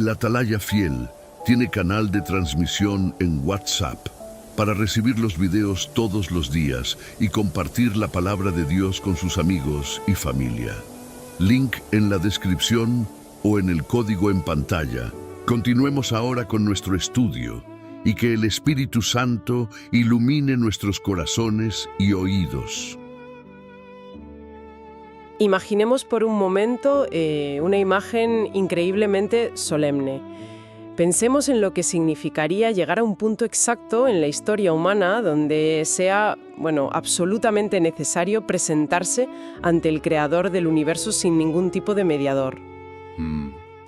El Atalaya Fiel tiene canal de transmisión en WhatsApp para recibir los videos todos los días y compartir la palabra de Dios con sus amigos y familia. Link en la descripción o en el código en pantalla. Continuemos ahora con nuestro estudio y que el Espíritu Santo ilumine nuestros corazones y oídos. Imaginemos por un momento una imagen increíblemente solemne. Pensemos en lo que significaría llegar a un punto exacto en la historia humana donde sea, absolutamente necesario presentarse ante el Creador del universo sin ningún tipo de mediador.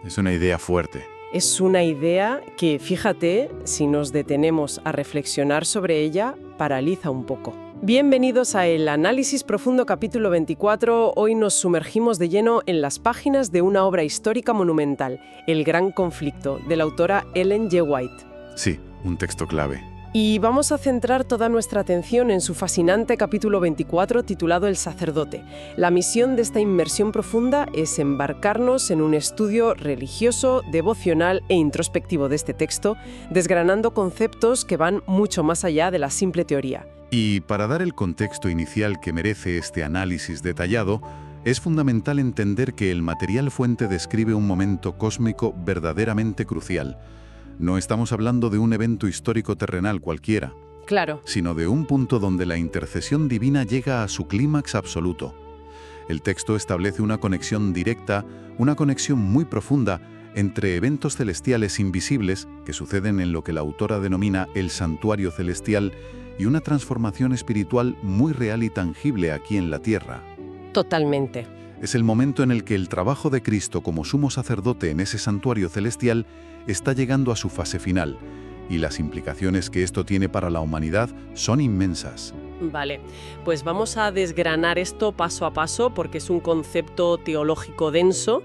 Es una idea fuerte. Es una idea que, fíjate, si nos detenemos a reflexionar sobre ella, paraliza un poco. Bienvenidos a El Análisis Profundo capítulo 24. Hoy nos sumergimos de lleno en las páginas de una obra histórica monumental, El Gran Conflicto, de la autora Ellen G. White. Sí, un texto clave. Y vamos a centrar toda nuestra atención en su fascinante capítulo 24 titulado El sacerdote. La misión de esta inmersión profunda es embarcarnos en un estudio religioso, devocional e introspectivo de este texto, desgranando conceptos que van mucho más allá de la simple teoría. Y para dar el contexto inicial que merece este análisis detallado, es fundamental entender que el material fuente describe un momento cósmico verdaderamente crucial. No estamos hablando de un evento histórico terrenal cualquiera, Claro. sino de un punto donde la intercesión divina llega a su clímax absoluto. El texto establece una conexión directa, una conexión muy profunda entre eventos celestiales invisibles que suceden en lo que la autora denomina el santuario celestial y una transformación espiritual muy real y tangible aquí en la tierra. Totalmente. Es el momento en el que el trabajo de Cristo como sumo sacerdote en ese santuario celestial está llegando a su fase final, y las implicaciones que esto tiene para la humanidad son inmensas. Vale, pues vamos a desgranar esto paso a paso porque es un concepto teológico denso,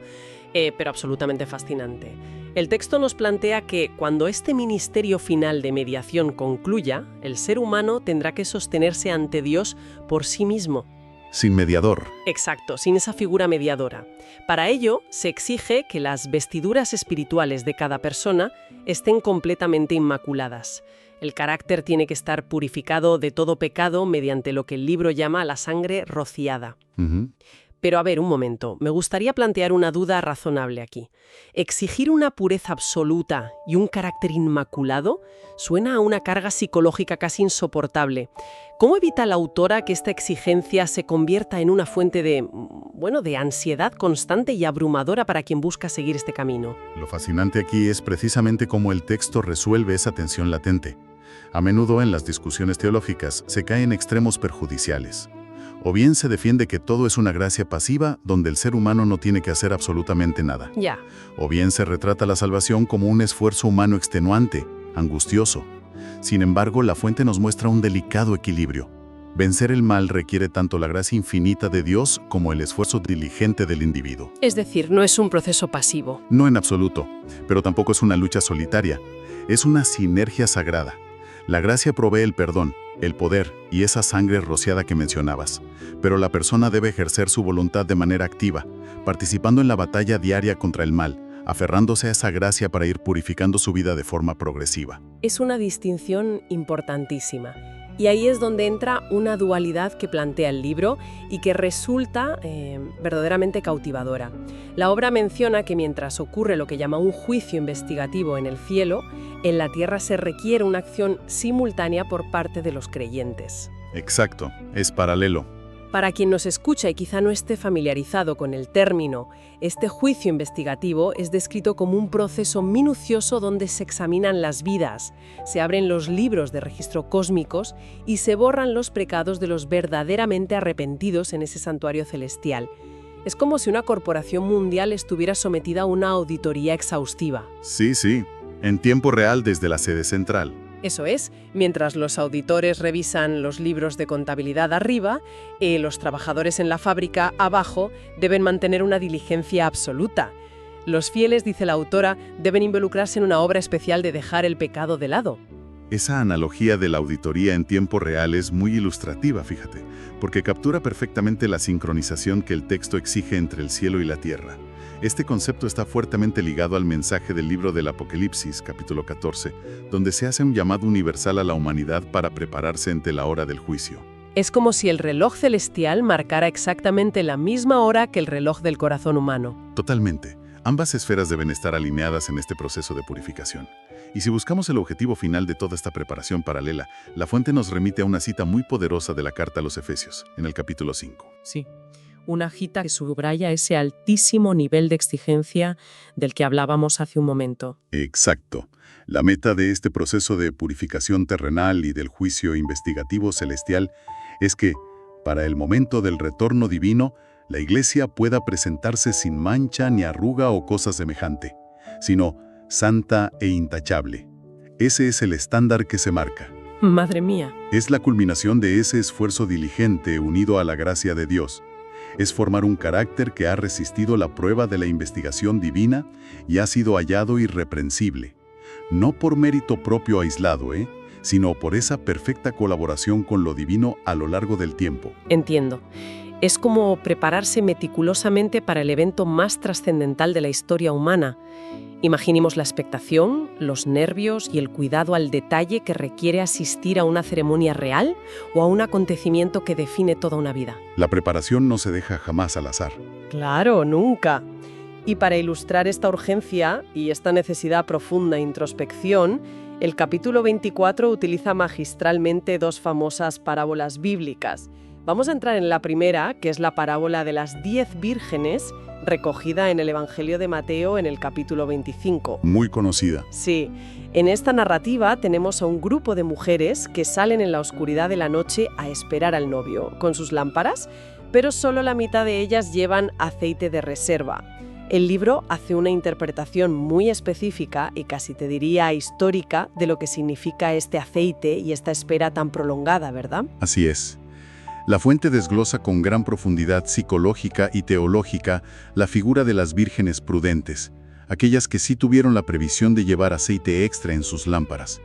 pero absolutamente fascinante. El texto nos plantea que cuando este ministerio final de mediación concluya, el ser humano tendrá que sostenerse ante Dios por sí mismo. Sin mediador. Exacto, sin esa figura mediadora. Para ello, se exige que las vestiduras espirituales de cada persona estén completamente inmaculadas. El carácter tiene que estar purificado de todo pecado mediante lo que el libro llama la sangre rociada. Pero a ver, un momento, me gustaría plantear una duda razonable aquí. ¿Exigir una pureza absoluta y un carácter inmaculado suena a una carga psicológica casi insoportable? ¿Cómo evita la autora que esta exigencia se convierta en una fuente de ansiedad constante y abrumadora para quien busca seguir este camino? Lo fascinante aquí es precisamente cómo el texto resuelve esa tensión latente. A menudo en las discusiones teológicas se caen extremos perjudiciales. O bien se defiende que todo es una gracia pasiva donde el ser humano no tiene que hacer absolutamente nada. Ya. O bien se retrata la salvación como un esfuerzo humano extenuante, angustioso. Sin embargo, la fuente nos muestra un delicado equilibrio. Vencer el mal requiere tanto la gracia infinita de Dios como el esfuerzo diligente del individuo. Es decir, no es un proceso pasivo. No en absoluto, pero tampoco es una lucha solitaria. Es una sinergia sagrada. La gracia provee el perdón, el poder y esa sangre rociada que mencionabas. Pero la persona debe ejercer su voluntad de manera activa, participando en la batalla diaria contra el mal, aferrándose a esa gracia para ir purificando su vida de forma progresiva. Es una distinción importantísima. Y ahí es donde entra una dualidad que plantea el libro y que resulta verdaderamente cautivadora. La obra menciona que mientras ocurre lo que llama un juicio investigativo en el cielo, en la tierra se requiere una acción simultánea por parte de los creyentes. Exacto, es paralelo. Para quien nos escucha y quizá no esté familiarizado con el término, este juicio investigativo es descrito como un proceso minucioso donde se examinan las vidas, se abren los libros de registro cósmicos y se borran los pecados de los verdaderamente arrepentidos en ese santuario celestial. Es como si una corporación mundial estuviera sometida a una auditoría exhaustiva. Sí, en tiempo real desde la sede central. Eso es, mientras los auditores revisan los libros de contabilidad arriba, los trabajadores en la fábrica abajo deben mantener una diligencia absoluta. Los fieles, dice la autora, deben involucrarse en una obra especial de dejar el pecado de lado. Esa analogía de la auditoría en tiempo real es muy ilustrativa, fíjate, porque captura perfectamente la sincronización que el texto exige entre el cielo y la tierra. Este concepto está fuertemente ligado al mensaje del libro del Apocalipsis, capítulo 14, donde se hace un llamado universal a la humanidad para prepararse ante la hora del juicio. Es como si el reloj celestial marcara exactamente la misma hora que el reloj del corazón humano. Totalmente. Ambas esferas deben estar alineadas en este proceso de purificación. Y si buscamos el objetivo final de toda esta preparación paralela, la fuente nos remite a una cita muy poderosa de la carta a los Efesios, en el capítulo 5. Sí, una cita que subraya ese altísimo nivel de exigencia del que hablábamos hace un momento. Exacto. La meta de este proceso de purificación terrenal y del juicio investigativo celestial es que, para el momento del retorno divino, la Iglesia pueda presentarse sin mancha ni arruga o cosa semejante, sino santa e intachable. Ese es el estándar que se marca. Madre mía. Es la culminación de ese esfuerzo diligente unido a la gracia de Dios. Es formar un carácter que ha resistido la prueba de la investigación divina y ha sido hallado irreprensible. No por mérito propio aislado, sino por esa perfecta colaboración con lo divino a lo largo del tiempo. Entiendo. Es como prepararse meticulosamente para el evento más trascendental de la historia humana. Imaginemos la expectación, los nervios y el cuidado al detalle que requiere asistir a una ceremonia real o a un acontecimiento que define toda una vida. La preparación no se deja jamás al azar. Claro, nunca. Y para ilustrar esta urgencia y esta necesidad profunda de introspección, el capítulo 24 utiliza magistralmente dos famosas parábolas bíblicas. Vamos a entrar en la primera, que es la parábola de las 10 vírgenes, recogida en el Evangelio de Mateo en el capítulo 25. Muy conocida. Sí, en esta narrativa tenemos a un grupo de mujeres que salen en la oscuridad de la noche a esperar al novio, con sus lámparas, pero solo la mitad de ellas llevan aceite de reserva. El libro hace una interpretación muy específica y casi te diría histórica de lo que significa este aceite y esta espera tan prolongada, ¿verdad? Así es. La fuente desglosa con gran profundidad psicológica y teológica la figura de las vírgenes prudentes, aquellas que sí tuvieron la previsión de llevar aceite extra en sus lámparas.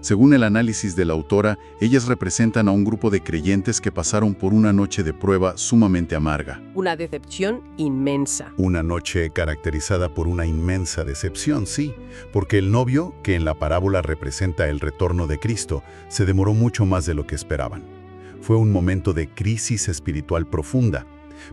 Según el análisis de la autora, ellas representan a un grupo de creyentes que pasaron por una noche de prueba sumamente amarga. Una decepción inmensa. Una noche caracterizada por una inmensa decepción, sí, porque el novio, que en la parábola representa el retorno de Cristo, se demoró mucho más de lo que esperaban. Fue un momento de crisis espiritual profunda,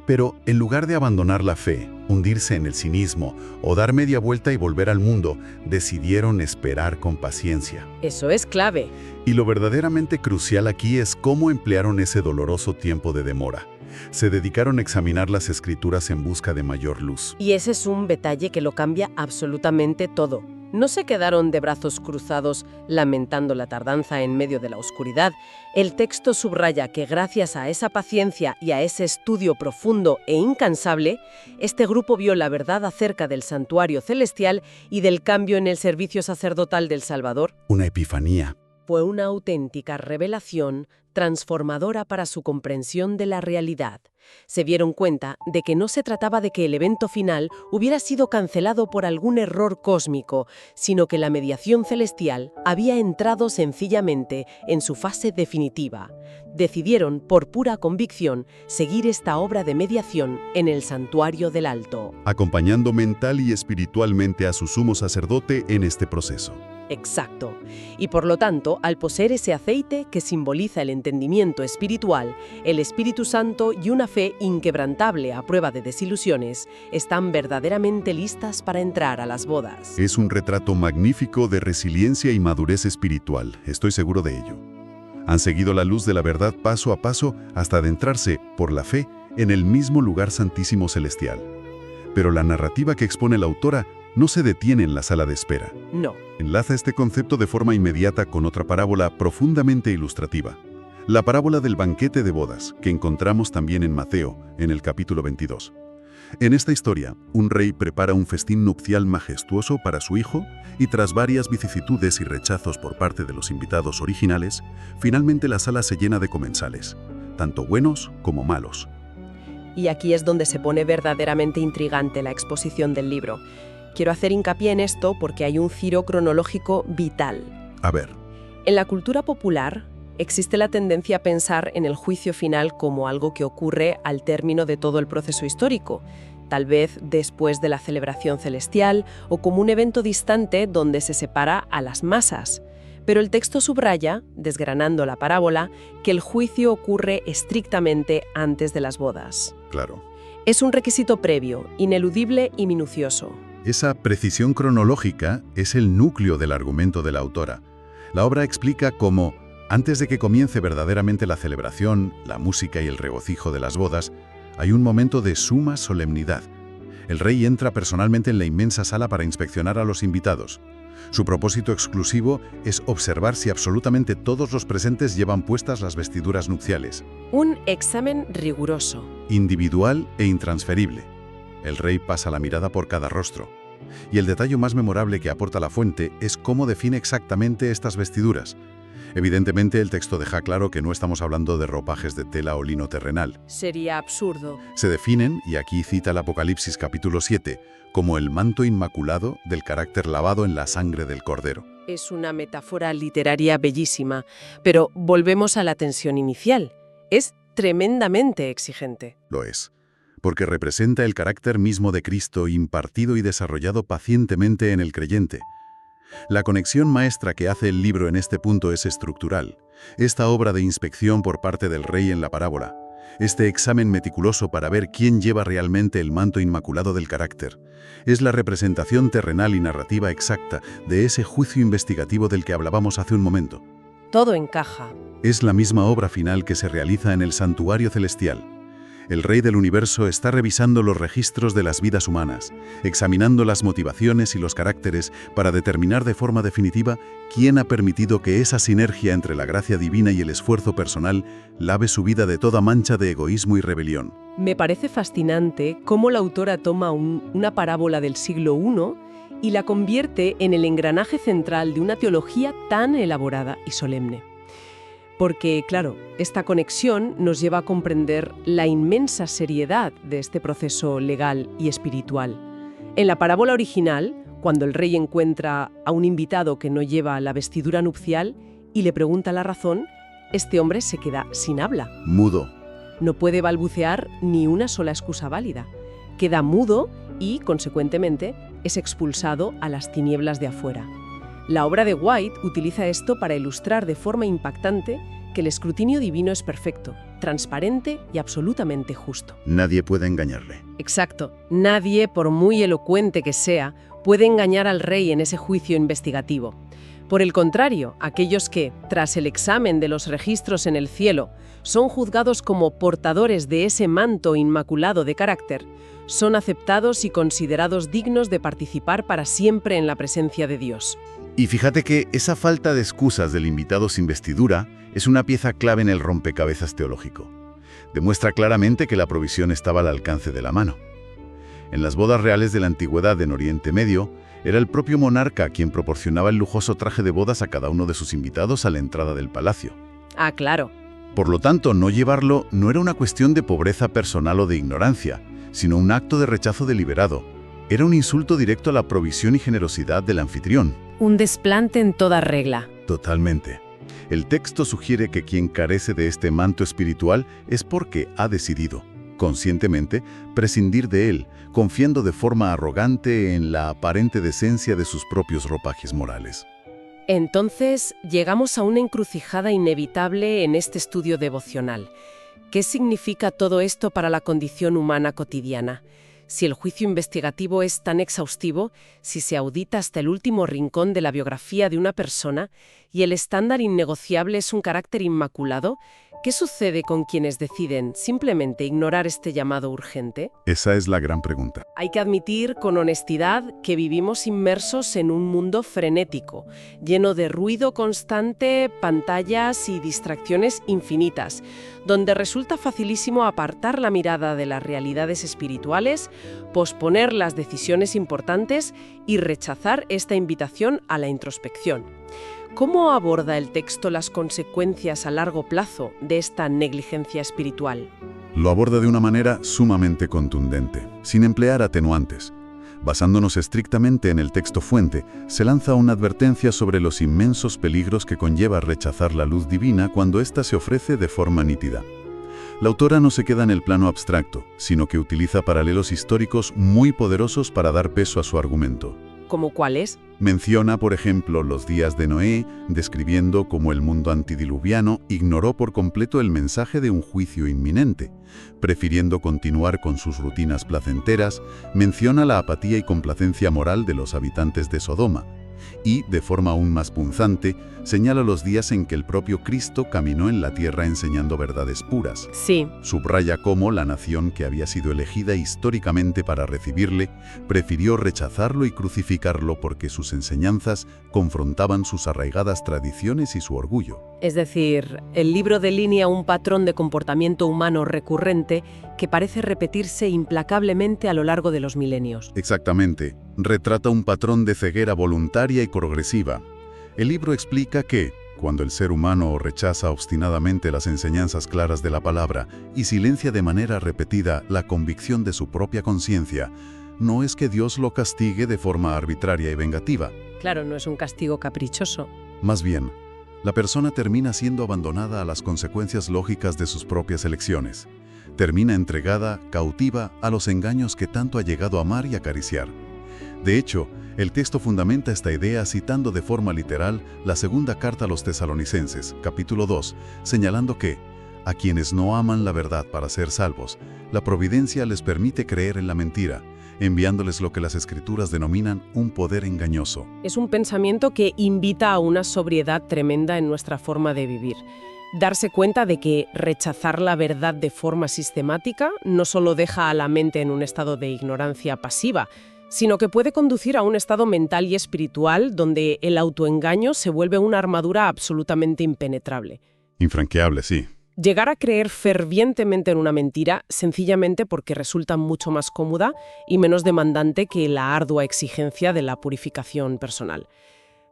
pero en lugar de abandonar la fe, hundirse en el cinismo o dar media vuelta y volver al mundo, decidieron esperar con paciencia. Eso es clave. Y lo verdaderamente crucial aquí es cómo emplearon ese doloroso tiempo de demora. Se dedicaron a examinar las Escrituras en busca de mayor luz. Y ese es un detalle que lo cambia absolutamente todo. No se quedaron de brazos cruzados lamentando la tardanza en medio de la oscuridad. El texto subraya que gracias a esa paciencia y a ese estudio profundo e incansable, este grupo vio la verdad acerca del santuario celestial y del cambio en el servicio sacerdotal del Salvador. Una epifanía. Fue una auténtica revelación transformadora para su comprensión de la realidad. Se dieron cuenta de que no se trataba de que el evento final hubiera sido cancelado por algún error cósmico, sino que la mediación celestial había entrado sencillamente en su fase definitiva. Decidieron, por pura convicción, seguir esta obra de mediación en el santuario del Alto. Acompañando mental y espiritualmente a su sumo sacerdote en este proceso. Exacto. Y por lo tanto, al poseer ese aceite que simboliza el entendimiento espiritual, el Espíritu Santo y una fe inquebrantable a prueba de desilusiones, están verdaderamente listas para entrar a las bodas. Es un retrato magnífico de resiliencia y madurez espiritual, estoy seguro de ello. Han seguido la luz de la verdad paso a paso hasta adentrarse, por la fe, en el mismo lugar santísimo celestial. Pero la narrativa que expone la autora no se detiene en la sala de espera. No. Enlaza este concepto de forma inmediata con otra parábola profundamente ilustrativa. La parábola del banquete de bodas, que encontramos también en Mateo, en el capítulo 22. En esta historia, un rey prepara un festín nupcial majestuoso para su hijo y tras varias vicisitudes y rechazos por parte de los invitados originales, finalmente la sala se llena de comensales, tanto buenos como malos. Y aquí es donde se pone verdaderamente intrigante la exposición del libro. Quiero hacer hincapié en esto porque hay un giro cronológico vital. A ver. En la cultura popular existe la tendencia a pensar en el juicio final como algo que ocurre al término de todo el proceso histórico. tal vez después de la celebración celestial o como un evento distante donde se separa a las masas. Pero el texto subraya, desgranando la parábola, que el juicio ocurre estrictamente antes de las bodas. Claro. Es un requisito previo, ineludible y minucioso. Esa precisión cronológica es el núcleo del argumento de la autora. La obra explica cómo, antes de que comience verdaderamente la celebración, la música y el regocijo de las bodas, hay un momento de suma solemnidad. El rey entra personalmente en la inmensa sala para inspeccionar a los invitados. Su propósito exclusivo es observar si absolutamente todos los presentes llevan puestas las vestiduras nupciales. Un examen riguroso. Individual e intransferible. El rey pasa la mirada por cada rostro. Y el detalle más memorable que aporta la fuente es cómo define exactamente estas vestiduras. Evidentemente, el texto deja claro que no estamos hablando de ropajes de tela o lino terrenal. Sería absurdo. Se definen, y aquí cita el Apocalipsis capítulo 7, como el manto inmaculado del carácter lavado en la sangre del Cordero. Es una metáfora literaria bellísima, pero volvemos a la tensión inicial. Es tremendamente exigente. Lo es, porque representa el carácter mismo de Cristo impartido y desarrollado pacientemente en el creyente. La conexión maestra que hace el libro en este punto es estructural. Esta obra de inspección por parte del rey en la parábola, este examen meticuloso para ver quién lleva realmente el manto inmaculado del carácter, es la representación terrenal y narrativa exacta de ese juicio investigativo del que hablábamos hace un momento. Todo encaja. Es la misma obra final que se realiza en el santuario celestial. El Rey del Universo está revisando los registros de las vidas humanas, examinando las motivaciones y los caracteres para determinar de forma definitiva quién ha permitido que esa sinergia entre la gracia divina y el esfuerzo personal lave su vida de toda mancha de egoísmo y rebelión. Me parece fascinante cómo la autora toma una parábola del siglo I y la convierte en el engranaje central de una teología tan elaborada y solemne. Porque, claro, esta conexión nos lleva a comprender la inmensa seriedad de este proceso legal y espiritual. En la parábola original, cuando el rey encuentra a un invitado que no lleva la vestidura nupcial y le pregunta la razón, este hombre se queda sin habla. Mudo. No puede balbucear ni una sola excusa válida. Queda mudo y, consecuentemente, es expulsado a las tinieblas de afuera. La obra de White utiliza esto para ilustrar de forma impactante que el escrutinio divino es perfecto, transparente y absolutamente justo. Nadie puede engañarle. Exacto. Nadie, por muy elocuente que sea, puede engañar al rey en ese juicio investigativo. Por el contrario, aquellos que, tras el examen de los registros en el cielo, son juzgados como portadores de ese manto inmaculado de carácter, son aceptados y considerados dignos de participar para siempre en la presencia de Dios. Y fíjate que esa falta de excusas del invitado sin vestidura es una pieza clave en el rompecabezas teológico. Demuestra claramente que la provisión estaba al alcance de la mano. En las bodas reales de la antigüedad en Oriente Medio, era el propio monarca quien proporcionaba el lujoso traje de bodas a cada uno de sus invitados a la entrada del palacio. Ah, claro. Por lo tanto, no llevarlo no era una cuestión de pobreza personal o de ignorancia, sino un acto de rechazo deliberado. Era un insulto directo a la provisión y generosidad del anfitrión. Un desplante en toda regla. Totalmente. El texto sugiere que quien carece de este manto espiritual es porque ha decidido, conscientemente, prescindir de él, confiando de forma arrogante en la aparente decencia de sus propios ropajes morales. Entonces, llegamos a una encrucijada inevitable en este estudio devocional. ¿Qué significa todo esto para la condición humana cotidiana? Si el juicio investigativo es tan exhaustivo, si se audita hasta el último rincón de la biografía de una persona y el estándar innegociable es un carácter inmaculado, ¿qué sucede con quienes deciden simplemente ignorar este llamado urgente? Esa es la gran pregunta. Hay que admitir con honestidad que vivimos inmersos en un mundo frenético, lleno de ruido constante, pantallas y distracciones infinitas, donde resulta facilísimo apartar la mirada de las realidades espirituales, posponer las decisiones importantes y rechazar esta invitación a la introspección. ¿Cómo aborda el texto las consecuencias a largo plazo de esta negligencia espiritual? Lo aborda de una manera sumamente contundente, sin emplear atenuantes. Basándonos estrictamente en el texto fuente, se lanza una advertencia sobre los inmensos peligros que conlleva rechazar la luz divina cuando ésta se ofrece de forma nítida. La autora no se queda en el plano abstracto, sino que utiliza paralelos históricos muy poderosos para dar peso a su argumento. ¿Cómo cuál es? Menciona, por ejemplo, los días de Noé, describiendo cómo el mundo antidiluviano ignoró por completo el mensaje de un juicio inminente. Prefiriendo continuar con sus rutinas placenteras, menciona la apatía y complacencia moral de los habitantes de Sodoma. Y, de forma aún más punzante, señala los días en que el propio Cristo caminó en la tierra enseñando verdades puras. Sí. Subraya cómo la nación que había sido elegida históricamente para recibirle prefirió rechazarlo y crucificarlo porque sus enseñanzas confrontaban sus arraigadas tradiciones y su orgullo. Es decir, el libro delinea un patrón de comportamiento humano recurrente que parece repetirse implacablemente a lo largo de los milenios. Exactamente. Retrata un patrón de ceguera voluntaria y progresiva. El libro explica que, cuando el ser humano rechaza obstinadamente las enseñanzas claras de la palabra y silencia de manera repetida la convicción de su propia conciencia, no es que Dios lo castigue de forma arbitraria y vengativa. Claro, no es un castigo caprichoso. Más bien, la persona termina siendo abandonada a las consecuencias lógicas de sus propias elecciones. Termina entregada, cautiva, a los engaños que tanto ha llegado a amar y acariciar. De hecho, el texto fundamenta esta idea citando de forma literal la segunda carta a los tesalonicenses, capítulo 2, señalando que, a quienes no aman la verdad para ser salvos, la providencia les permite creer en la mentira, enviándoles lo que las Escrituras denominan un poder engañoso. Es un pensamiento que invita a una sobriedad tremenda en nuestra forma de vivir. Darse cuenta de que rechazar la verdad de forma sistemática no solo deja a la mente en un estado de ignorancia pasiva, sino que puede conducir a un estado mental y espiritual donde el autoengaño se vuelve una armadura absolutamente impenetrable. Infranqueable, sí. Llegar a creer fervientemente en una mentira sencillamente porque resulta mucho más cómoda y menos demandante que la ardua exigencia de la purificación personal.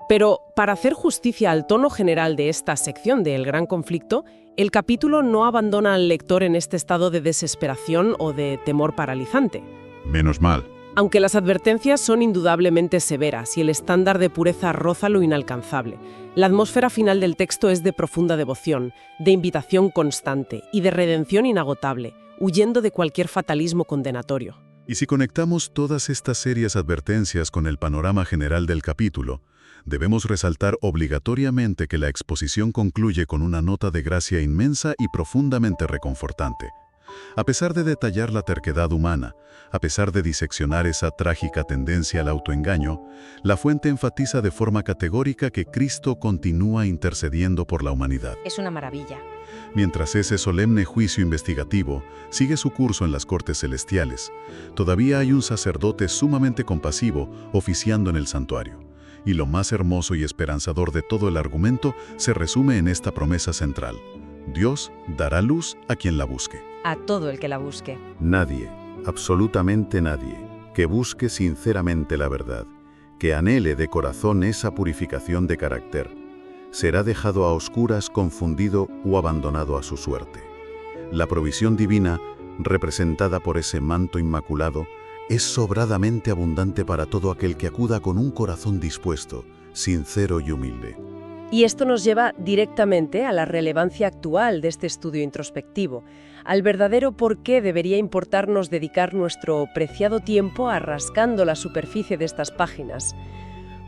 Pero para hacer justicia al tono general de esta sección de El Gran Conflicto, el capítulo no abandona al lector en este estado de desesperación o de temor paralizante. Menos mal. Aunque las advertencias son indudablemente severas y el estándar de pureza roza lo inalcanzable, la atmósfera final del texto es de profunda devoción, de invitación constante y de redención inagotable, huyendo de cualquier fatalismo condenatorio. Y si conectamos todas estas serias advertencias con el panorama general del capítulo, debemos resaltar obligatoriamente que la exposición concluye con una nota de gracia inmensa y profundamente reconfortante. A pesar de detallar la terquedad humana, a pesar de diseccionar esa trágica tendencia al autoengaño, la fuente enfatiza de forma categórica que Cristo continúa intercediendo por la humanidad. Es una maravilla. Mientras ese solemne juicio investigativo sigue su curso en las cortes celestiales, todavía hay un sacerdote sumamente compasivo oficiando en el santuario. Y lo más hermoso y esperanzador de todo el argumento se resume en esta promesa central: Dios dará luz a quien la busque. A todo el que la busque. Nadie, absolutamente nadie, que busque sinceramente la verdad, que anhele de corazón esa purificación de carácter, será dejado a oscuras, confundido o abandonado a su suerte. La provisión divina, representada por ese manto inmaculado, es sobradamente abundante para todo aquel que acuda con un corazón dispuesto, sincero y humilde. Y esto nos lleva directamente a la relevancia actual de este estudio introspectivo, al verdadero por qué debería importarnos dedicar nuestro preciado tiempo a rascando la superficie de estas páginas.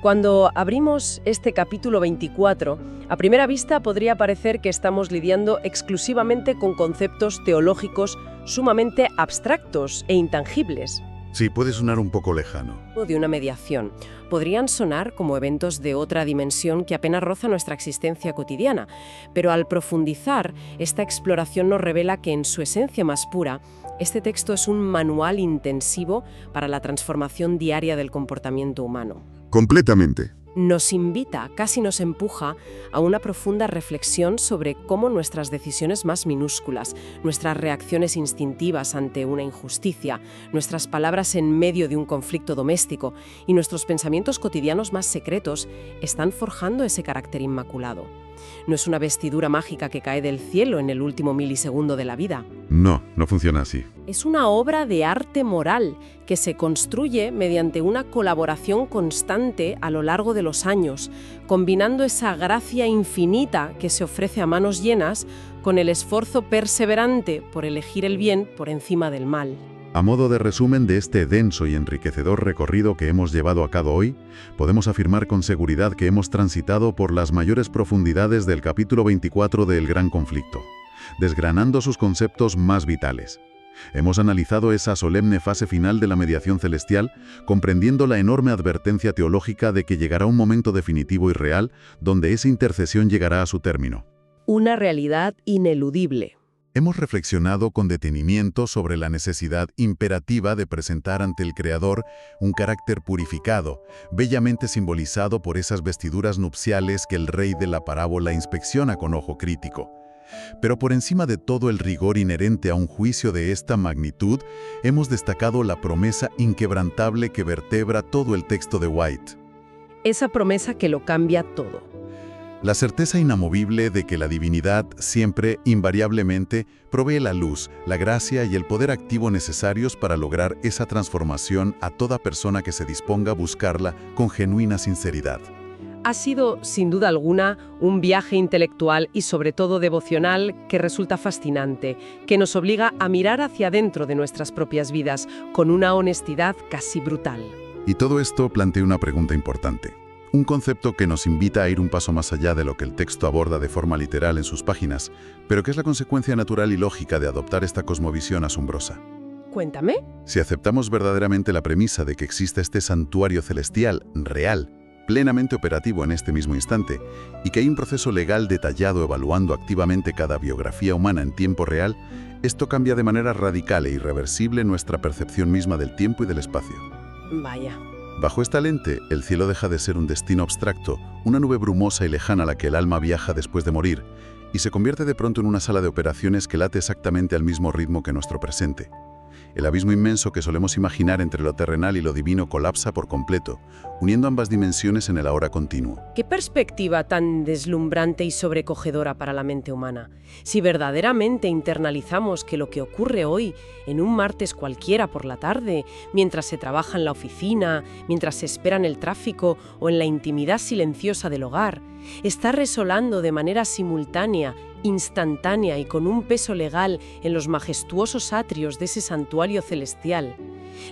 Cuando abrimos este capítulo 24, a primera vista podría parecer que estamos lidiando exclusivamente con conceptos teológicos sumamente abstractos e intangibles. Sí, puede sonar un poco lejano. De una mediación. Podrían sonar como eventos de otra dimensión que apenas roza nuestra existencia cotidiana, pero al profundizar, esta exploración nos revela que en su esencia más pura, este texto es un manual intensivo para la transformación diaria del comportamiento humano. Completamente. Nos invita, casi nos empuja, a una profunda reflexión sobre cómo nuestras decisiones más minúsculas, nuestras reacciones instintivas ante una injusticia, nuestras palabras en medio de un conflicto doméstico y nuestros pensamientos cotidianos más secretos están forjando ese carácter inmaculado. No es una vestidura mágica que cae del cielo en el último milisegundo de la vida. No, no funciona así. Es una obra de arte moral que se construye mediante una colaboración constante a lo largo de los años, combinando esa gracia infinita que se ofrece a manos llenas con el esfuerzo perseverante por elegir el bien por encima del mal. A modo de resumen de este denso y enriquecedor recorrido que hemos llevado a cabo hoy, podemos afirmar con seguridad que hemos transitado por las mayores profundidades del capítulo 24 de El Gran Conflicto, desgranando sus conceptos más vitales. Hemos analizado esa solemne fase final de la mediación celestial, comprendiendo la enorme advertencia teológica de que llegará un momento definitivo y real donde esa intercesión llegará a su término. Una realidad ineludible. Hemos reflexionado con detenimiento sobre la necesidad imperativa de presentar ante el Creador un carácter purificado, bellamente simbolizado por esas vestiduras nupciales que el rey de la parábola inspecciona con ojo crítico. Pero por encima de todo el rigor inherente a un juicio de esta magnitud, hemos destacado la promesa inquebrantable que vertebra todo el texto de White. Esa promesa que lo cambia todo. La certeza inamovible de que la divinidad siempre, invariablemente, provee la luz, la gracia y el poder activo necesarios para lograr esa transformación a toda persona que se disponga a buscarla con genuina sinceridad. Ha sido, sin duda alguna, un viaje intelectual y sobre todo devocional que resulta fascinante, que nos obliga a mirar hacia adentro de nuestras propias vidas con una honestidad casi brutal. Y todo esto plantea una pregunta importante. Un concepto que nos invita a ir un paso más allá de lo que el texto aborda de forma literal en sus páginas, pero que es la consecuencia natural y lógica de adoptar esta cosmovisión asombrosa. Cuéntame. Si aceptamos verdaderamente la premisa de que existe este santuario celestial, real, plenamente operativo en este mismo instante, y que hay un proceso legal detallado evaluando activamente cada biografía humana en tiempo real, esto cambia de manera radical e irreversible nuestra percepción misma del tiempo y del espacio. Vaya. Bajo esta lente, el cielo deja de ser un destino abstracto, una nube brumosa y lejana a la que el alma viaja después de morir, y se convierte de pronto en una sala de operaciones que late exactamente al mismo ritmo que nuestro presente. El abismo inmenso que solemos imaginar entre lo terrenal y lo divino colapsa por completo, uniendo ambas dimensiones en el ahora continuo. Qué perspectiva tan deslumbrante y sobrecogedora para la mente humana. Si verdaderamente internalizamos que lo que ocurre hoy, en un martes cualquiera por la tarde, mientras se trabaja en la oficina, mientras se espera en el tráfico o en la intimidad silenciosa del hogar, está resonando de manera simultánea, instantánea y con un peso legal en los majestuosos atrios de ese santuario celestial,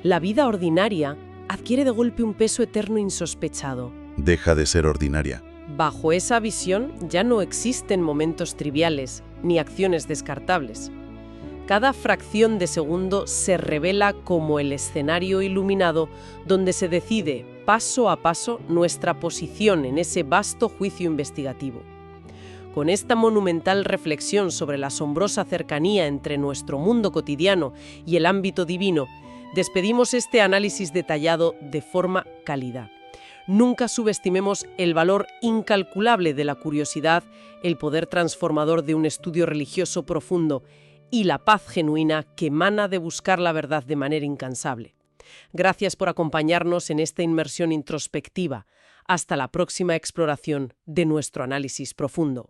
la vida ordinaria adquiere de golpe un peso eterno insospechado. Deja de ser ordinaria. Bajo esa visión ya no existen momentos triviales ni acciones descartables. Cada fracción de segundo se revela como el escenario iluminado donde se decide paso a paso nuestra posición en ese vasto juicio investigativo. Con esta monumental reflexión sobre la asombrosa cercanía entre nuestro mundo cotidiano y el ámbito divino, despedimos este análisis detallado de forma cálida. Nunca subestimemos el valor incalculable de la curiosidad, el poder transformador de un estudio religioso profundo y la paz genuina que emana de buscar la verdad de manera incansable. Gracias por acompañarnos en esta inmersión introspectiva. Hasta la próxima exploración de nuestro análisis profundo.